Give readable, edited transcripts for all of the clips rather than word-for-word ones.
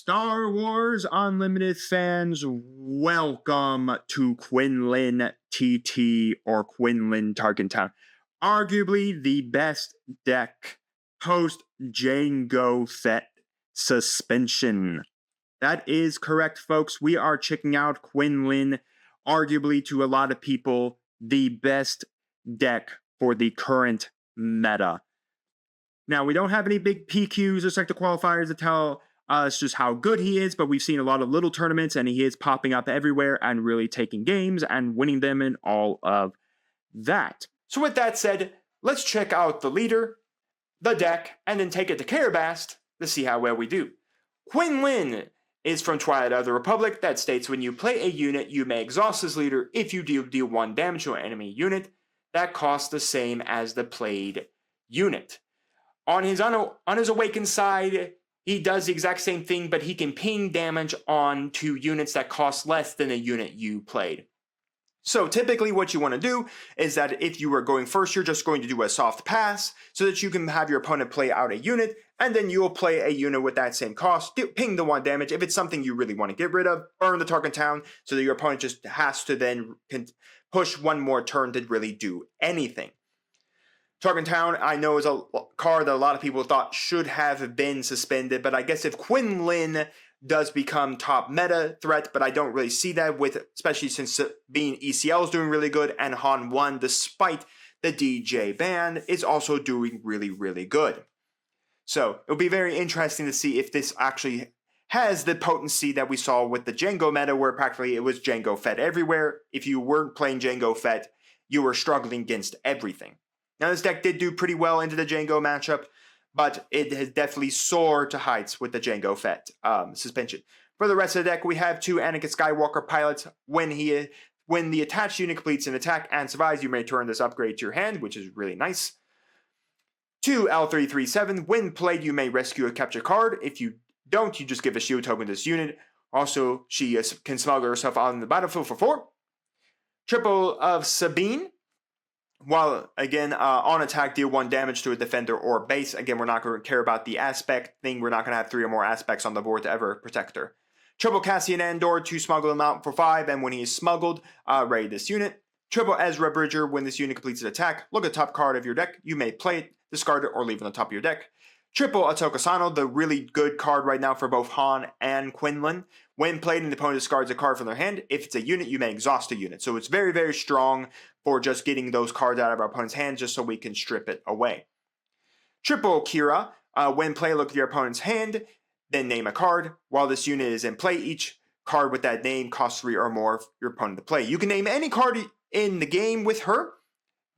Star Wars Unlimited fans, welcome to Quinlin TT or Quinlin TarkinTown. Arguably the best deck post Jango Fett suspension. That is correct, folks. We are checking out Quinlin, arguably to a lot of people, the best deck for the current meta. Now, we don't have any big PQs or sector qualifiers to tell us just how good he is, but we've seen a lot of little tournaments, and he is popping up everywhere and really taking games and winning them and all of that. So with that said, let's check out the leader, the deck, and then take it to Carabast to see how well we do. Quinlin is from Twilight of the Republic that states when you play a unit, you may exhaust this leader if you deal 1 damage to an enemy unit. That costs the same as the played unit. On his awakened side, he does the exact same thing, but he can ping damage onto units that cost less than the unit you played. So typically what you want to do is that if you are going first, you're just going to do a soft pass so that you can have your opponent play out a unit, and then you'll play a unit with that same cost, ping the 1 damage. If it's something you really want to get rid of, burn the TarkinTown so that your opponent just has to then push 1 more turn to really do anything. TarkinTown, I know, is a card that a lot of people thought should have been suspended, but I guess if Quinlin does become top meta threat, but I don't really see that, with especially since being 𝐒𝐓𝐃𝐄 is doing really good, and Han 1, despite the DJ ban, is also doing really, really good. So it'll be very interesting to see if this actually has the potency that we saw with the Jango meta, where practically it was Jango Fett everywhere. If you weren't playing Jango Fett, you were struggling against everything. Now, this deck did do pretty well into the Jango matchup, but it has definitely soared to heights with the Jango Fett suspension. For the rest of the deck, we have 2 Anakin Skywalker pilots. When the attached unit completes an attack and survives, you may return this upgrade to your hand, which is really nice. 2 L337. When played, you may rescue a captured card. If you don't, you just give a shield token to this unit. Also, she can smuggle herself on the battlefield for 4. Triple of Sabine. While, again, on attack, deal 1 damage to a defender or base. Again, we're not going to care about the aspect thing. We're not going to have 3 or more aspects on the board to ever protect her. Triple Cassian Andor to smuggle him out for 5, and when he is smuggled, raid this unit. Triple Ezra Bridger, when this unit completes an attack, look at the top card of your deck. You may play it, discard it, or leave it on the top of your deck. Triple Ahsoka Tano, the really good card right now for both Han and Quinlin. When played and the opponent discards a card from their hand, if it's a unit, you may exhaust a unit. So it's very, very strong for just getting those cards out of our opponent's hand just so we can strip it away. Triple Kira, when played, look at your opponent's hand, then name a card. While this unit is in play, each card with that name costs 3 or more for your opponent to play. You can name any card in the game with her,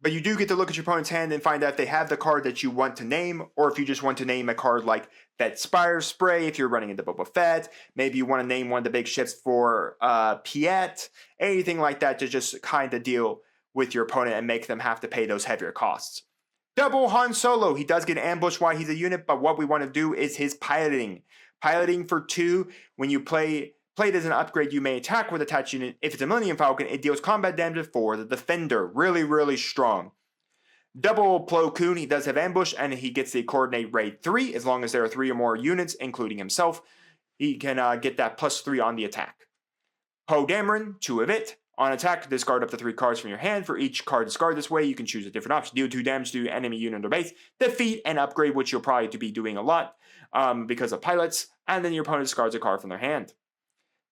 but you do get to look at your opponent's hand and find out if they have the card that you want to name, or if you just want to name a card like Fett Spire Spray if you're running into Boba Fett. Maybe you want to name one of the big ships for Piet, anything like that to just kind of deal with your opponent and make them have to pay those heavier costs. Double Han Solo. He does get ambushed while he's a unit, but what we want to do is his piloting. Piloting for 2, when you play it as an upgrade, you may attack with attached unit. If it's a Millennium Falcon, it deals combat damage for the defender. Really, really strong. Double Plo Koon, he does have ambush, and he gets the coordinate raid 3. As long as there are 3 or more units, including himself, he can get that +3 on the attack. Poe Dameron, 2 of it. On attack, discard up to 3 cards from your hand. For each card discarded this way, you can choose a different option. Deal 2 damage to enemy unit or base. Defeat and upgrade, which you'll probably be doing a lot because of pilots. And then your opponent discards a card from their hand.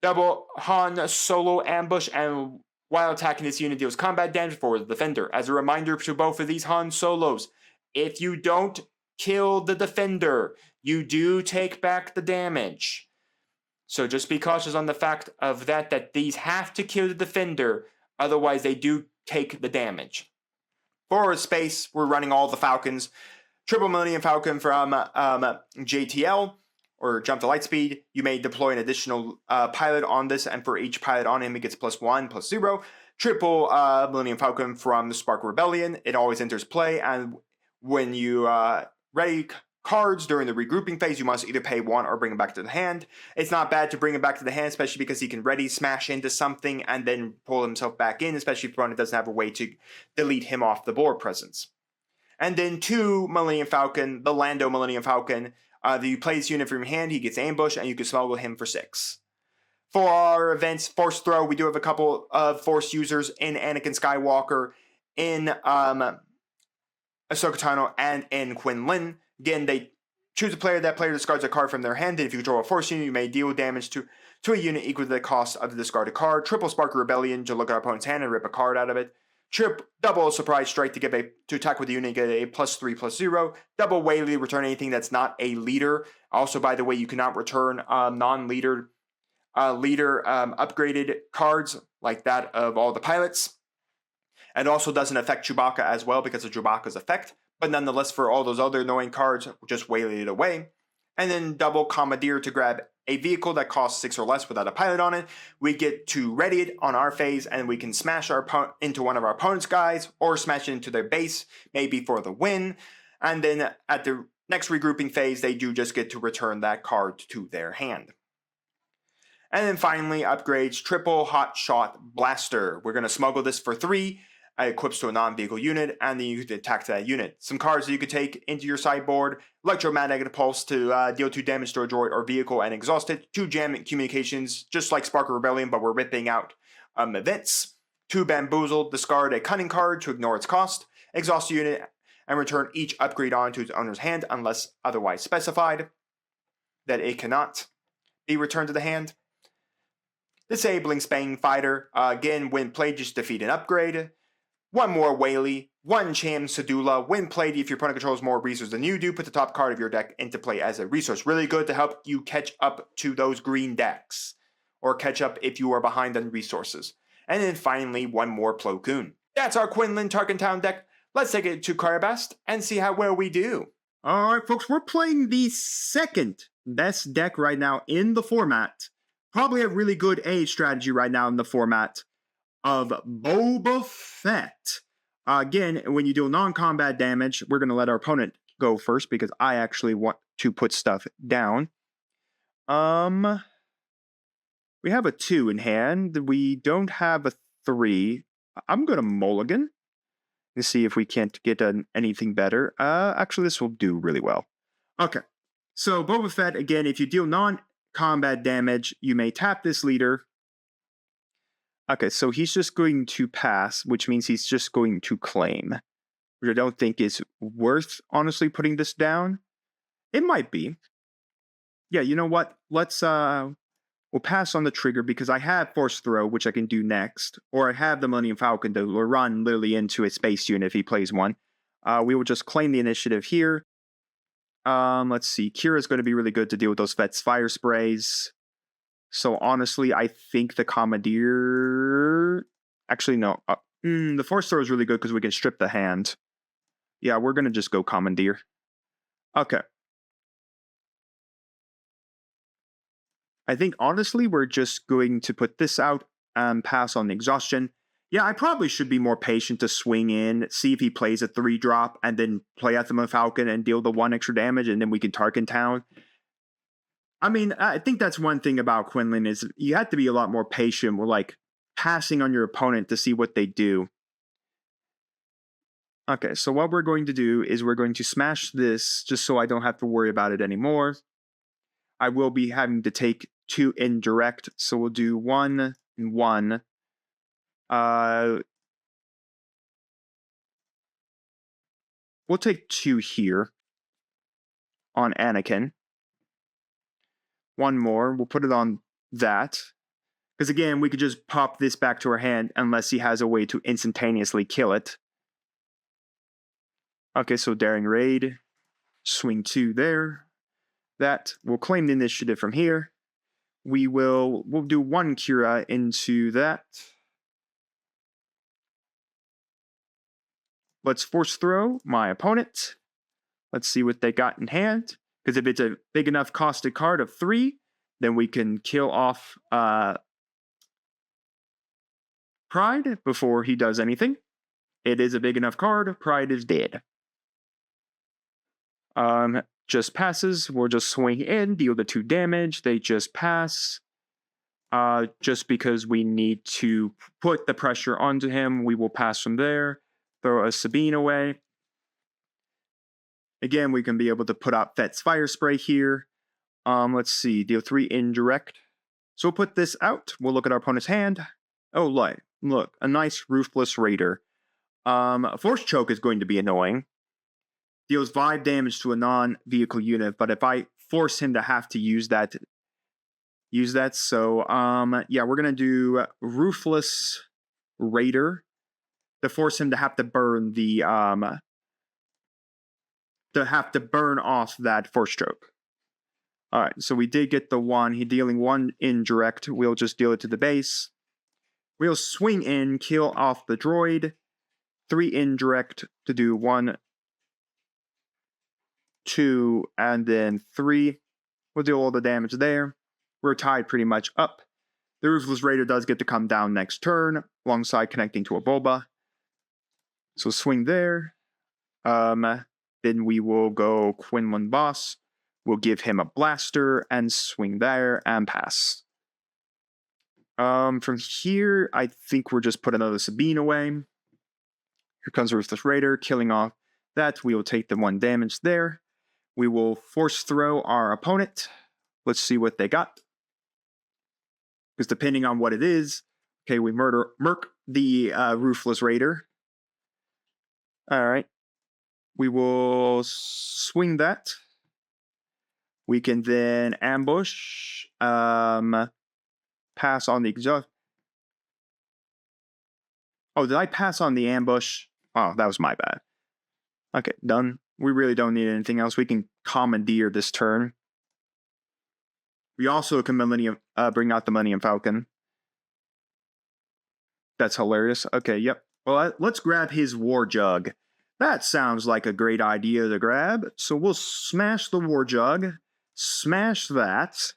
Double Han Solo ambush, and while attacking this unit deals combat damage for the defender. As a reminder to both of these Han Solos, if you don't kill the defender, you do take back the damage. So just be cautious on the fact of that these have to kill the defender, otherwise they do take the damage. For space, we're running all the Falcons. Triple Millennium Falcon from JTL, or Jump to Lightspeed. You may deploy an additional pilot on this, and for each pilot on him, it gets +1, +0. Triple Millennium Falcon from the Spark Rebellion. It always enters play, and when you ready cards during the regrouping phase, you must either pay 1 or bring it back to the hand. It's not bad to bring it back to the hand, especially because he can ready smash into something and then pull himself back in, especially if the opponent doesn't have a way to delete him off the board presence. And then 2 Millennium Falcon, the Lando Millennium Falcon. You play this unit from your hand, he gets ambushed, and you can smuggle him for 6. For our events, Force Throw, we do have a couple of Force users in Anakin Skywalker, in Ahsoka Tano, and in Quinlin. Again, they choose a player. That player discards a card from their hand. And if you control a Force unit, you may deal damage to a unit equal to the cost of the discarded card. Triple Spark Rebellion to look at our opponent's hand and rip a card out of it. Double Surprise Strike to attack with the unit, get a +3/+0. Double Whaley, return anything that's not a leader. Also, by the way, you cannot return non-leader upgraded cards like that of all the pilots. And also doesn't affect Chewbacca as well because of Chewbacca's effect. But nonetheless, for all those other annoying cards, just Whaley it away. And then double Commandeer to grab a vehicle that costs 6 or less without a pilot on it. We get to ready it on our phase, and we can smash into one of our opponent's guys, or smash it into their base, maybe for the win. And then at the next regrouping phase, they do just get to return that card to their hand. And then finally, upgrades, triple Hot Shot Blaster. We're going to smuggle this for 3. It equips to a non-vehicle unit, and then you can attack that unit. Some cards that you could take into your sideboard: Electromagnetic Pulse to deal 2 damage to a droid or vehicle and exhaust it. 2 Jam Communications, just like Spark of Rebellion, but we're ripping out events. 2 Bamboozle, discard a Cunning card to ignore its cost. Exhaust the unit and return each upgrade onto its owner's hand unless otherwise specified that it cannot be returned to the hand. Disabling Spang Fighter, again, when played, just defeat an upgrade. 1 more Whaley, 1 Cham Sedula. When played, if your opponent controls more resources than you do, put the top card of your deck into play as a resource. Really good to help you catch up to those green decks, or catch up if you are behind on resources. And then finally, 1 more Plo Koon. That's our Quinlin TarkinTown deck. Let's take it to Karabast and see how well we do. Alright folks, we're playing the second best deck right now in the format. Probably a really good strategy right now in the format of Boba Fett. Again, when you deal non-combat damage, we're going to let our opponent go first because I actually want to put stuff down. We have a 2 in hand. We don't have a 3. I'm going to mulligan to see if we can't get anything better. Actually, this will do really well. Okay, so Boba Fett, again, if you deal non-combat damage, you may tap this leader. Okay, so he's just going to pass, which means he's just going to claim, which I don't think is worth, honestly, putting this down. It might be. Yeah, you know what? Let's, we'll pass on the trigger because I have Force Throw, which I can do next, or I have the Millennium Falcon to run literally into a space unit if he plays one. We will just claim the initiative here. Let's see. Kira's going to be really good to deal with those Fett's fire sprays. So honestly, I think the Commandeer... Actually, no. The Force Throw is really good because we can strip the hand. Yeah, we're going to just go Commandeer. Okay. I think, honestly, we're just going to put this out and pass on the exhaustion. Yeah, I probably should be more patient to swing in, see if he plays a 3-drop, and then play at the Falcon and deal the 1 extra damage, and then we can TarkinTown. I mean, I think that's one thing about Quinlin is you have to be a lot more patient with, like, passing on your opponent to see what they do. Okay, so what we're going to do is we're going to smash this just so I don't have to worry about it anymore. I will be having to take 2 indirect, so we'll do 1 and 1. We'll take 2 here on Anakin. 1 more. We'll put it on that. Because again, we could just pop this back to our hand unless he has a way to instantaneously kill it. Okay, so Daring Raid. Swing 2 there. That. We'll claim the initiative from here. We'll do 1 Kira into that. Let's Force Throw my opponent. Let's see what they got in hand. Because if it's a big enough costed card of 3, then we can kill off Pride before he does anything. It is a big enough card. Pride is dead. Just passes. We'll just swing in, deal the 2 damage. They just pass. Just because we need to put the pressure onto him, we will pass from there. Throw a Sabine away. Again, we can be able to put out Fett's Fire Spray here. Let's see, deal 3 indirect. So we'll put this out. We'll look at our opponent's hand. Oh, look, a nice Ruthless Raider. A Force Choke is going to be annoying. Deals 5 damage to a non-vehicle unit, but if I force him to have to use that. So, yeah, we're gonna do Ruthless Raider to force him to have to burn the burn off that Force Choke. All right, so we did get the 1. He dealing 1 indirect. We'll just deal it to the base. We'll swing in, kill off the droid. 3 indirect to do 1, 2, and then 3. We'll do all the damage there. We're tied pretty much up. The Ruthless Raider does get to come down next turn, alongside connecting to a Boba. So swing there. Then we will go Quinlan Boss. We'll give him a blaster and swing there and pass. From here, I think we'll just put another Sabine away. Here comes Ruthless Raider, killing off that. We will take the 1 damage there. We will force throw our opponent. Let's see what they got. Because depending on what it is, okay, we murk the Ruthless Raider. All right. We will swing that. We can then ambush. Pass on the exhaust. Oh, did I pass on the ambush? Oh, that was my bad. Okay, done. We really don't need anything else. We can commandeer this turn. We also can bring out the Millennium Falcon. That's hilarious. Okay, yep. Well, let's grab his War Jug. That sounds like a great idea to grab. So we'll smash the War Jug. Smash that.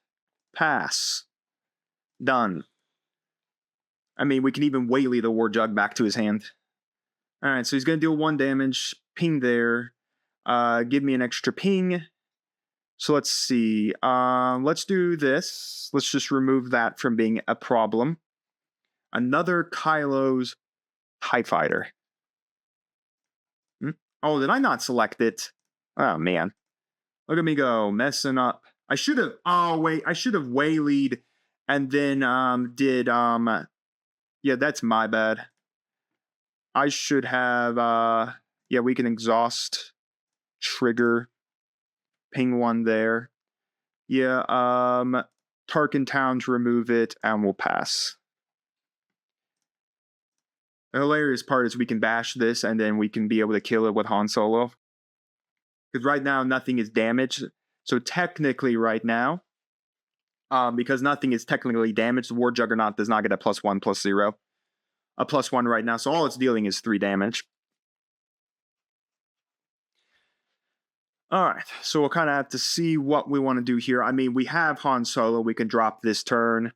Pass. Done. I mean, we can even waylay the War Jug back to his hand. Alright, so he's going to deal 1 damage. Ping there. Give me an extra ping. So let's see. Let's do this. Let's just remove that from being a problem. Another Kylo's TIE Fighter. Oh, did I not select it? Oh, man. Look at me go. Messing up. I should have... Oh, wait. I should have waylaid and then yeah, that's my bad. I should have... yeah, we can exhaust. Trigger. Ping 1 there. Yeah, TarkinTown to remove it, and we'll pass. The hilarious part is we can bash this, and then we can be able to kill it with Han Solo. Because right now, nothing is damaged. So technically, right now, because nothing is technically damaged, the War Juggernaut does not get a +1/+0. A +1 right now, so all it's dealing is 3 damage. Alright, so we'll kind of have to see what we want to do here. I mean, we have Han Solo. We can drop this turn.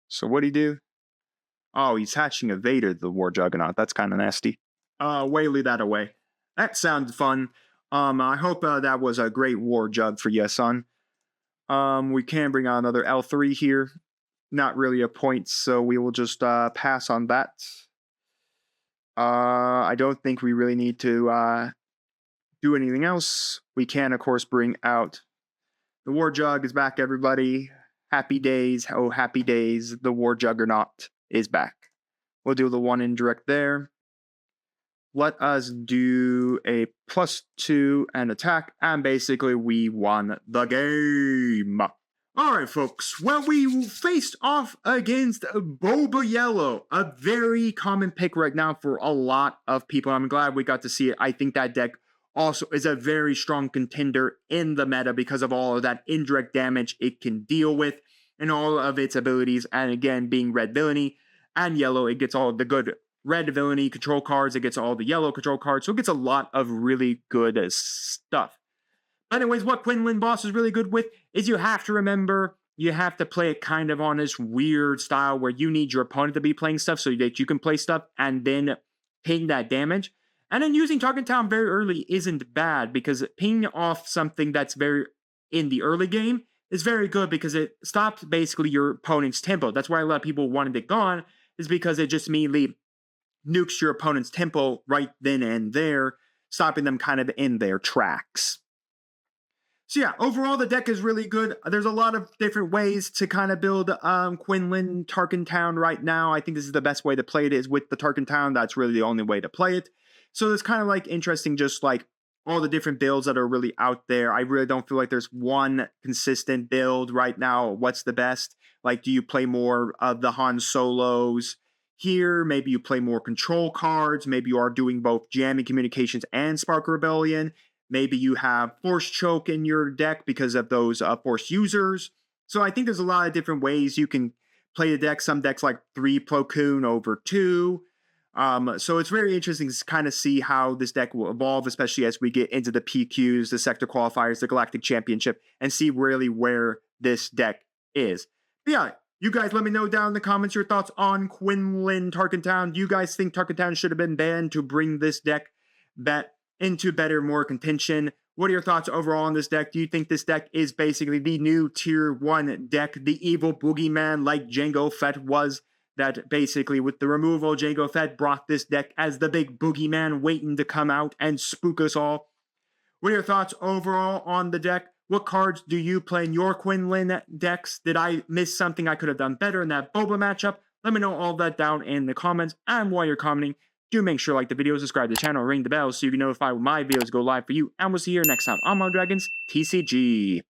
So what'd he do? Oh, he's hatching a Vader, the War Juggernaut. That's kind of nasty. Waylay that away. That sounds fun. I hope that was a great War Jug for you, son. We can bring out another L3 here. Not really a point, so we will just pass on that. I don't think we really need to do anything else. We can, of course, bring out the War Jug is back, everybody. Happy days. Oh, happy days. The War Juggernaut is back. We'll do the 1 indirect there. Let us do a +2 and attack, and basically we won the game. Alright, folks. Well, we faced off against Boba Yellow, a very common pick right now for a lot of people. I'm glad we got to see it. I think that deck also is a very strong contender in the meta because of all of that indirect damage it can deal with and all of its abilities. And again, being red villainy and yellow, it gets all the good red villainy control cards. It gets all the yellow control cards. So it gets a lot of really good stuff. Anyways, what Quinlan Boss is really good with is you have to remember, you have to play it kind of on this weird style where you need your opponent to be playing stuff so that you can play stuff and then ping that damage. And then using TarkinTown very early isn't bad because pinging off something that's very in the early game is very good because it stops basically your opponent's tempo. That's why a lot of people wanted it gone, is because it just immediately nukes your opponent's tempo right then and there. stopping them kind of in their tracks. So yeah, overall the deck is really good. There's a lot of different ways to kind of build Quinlin TarkinTown right now. I think this is the best way to play it is with the TarkinTown. That's really the only way to play it. So it's kind of like interesting, just like all the different builds that are really out there. I really don't feel like there's one consistent build right now. What's the best? Like, do you play more of the Han Solos here? Maybe you play more control cards. Maybe you are doing both jamming communications and Spark Rebellion. Maybe you have Force Choke in your deck because of those Force users. So I think there's a lot of different ways you can play the deck. Some decks like 3 Plo Koon over 2. So it's very interesting to kind of see how this deck will evolve, especially as we get into the PQs, the sector qualifiers, the Galactic Championship, and see really where this deck is. But yeah, you guys let me know down in the comments your thoughts on Quinlin TarkinTown. Do you guys think TarkinTown should have been banned to bring this deck back into better, more contention? What are your thoughts overall on this deck? Do you think this deck is basically the new tier 1 deck, the evil boogeyman like Jango Fett was? That basically with the removal, Jango Fett brought this deck as the big boogeyman waiting to come out and spook us all. What are your thoughts overall on the deck? What cards do you play in your Quinlin decks? Did I miss something I could have done better in that Boba matchup? Let me know all that down in the comments. And while you're commenting, do make sure to like the video, subscribe to the channel, ring the bell so you can be notified when my videos go live for you. And we'll see you here next time on Mountain Dragons TCG.